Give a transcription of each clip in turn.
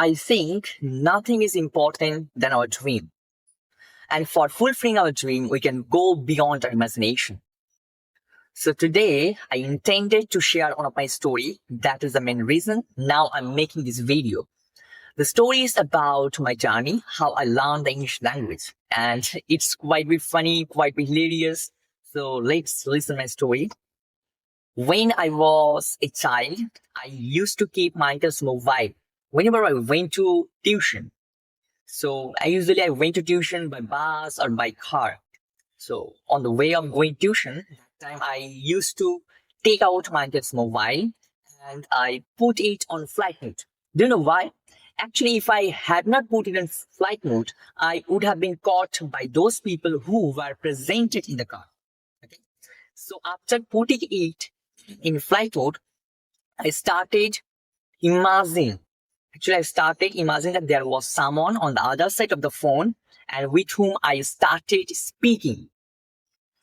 I think nothing is important than our dream. And for fulfilling our dream, we can go beyond our imagination. So today, I intended to share one of my story. That is the main reason now I'm making this video. The story is about my journey, how I learned the English language. And it's quite bit funny, quite bit hilarious. So let's listen my story. When I was a child, I used to keep my uncle's mobile whenever I went to tuition. So I went to tuition by bus or by car. So on the way of going tuition, that time I used to take out my uncle's mobile and I put it on flight mode. Do you know why? Actually, if I had not put it in flight mode, I would have been caught by those people who were presented in the car. Okay. So after putting it in flight mode, I started imagining. Actually, I started imagining that there was someone on the other side of the phone and with whom I started speaking.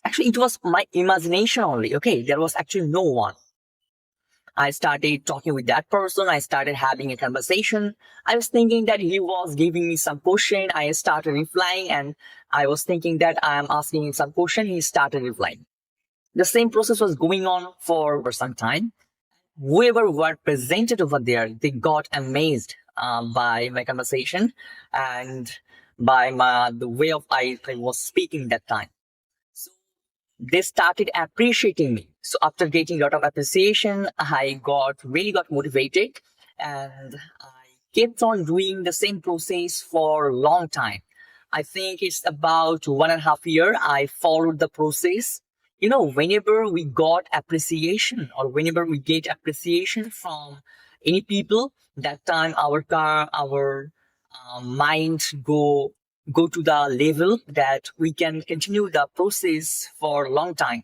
Actually, it was my imagination only. Okay, there was actually no one. I started talking with that person. I started having a conversation. I was thinking that he was giving me some question. I started replying, and I was thinking that I am asking him some question. He started replying. The same process was going on for some time. Whoever were presented over there, they got amazed by my conversation and by the way of I was speaking that time. So they started appreciating me. So after getting a lot of appreciation, I really got motivated, and I kept on doing the same process for a long time. I think it's about 1.5 years. I followed the process. Whenever we got appreciation or whenever we get appreciation from any people, that time our mind go to the level that we can continue the process for a long time.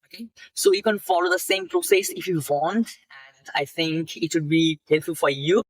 Okay, so you can follow the same process if you want, and I think it would be helpful for you.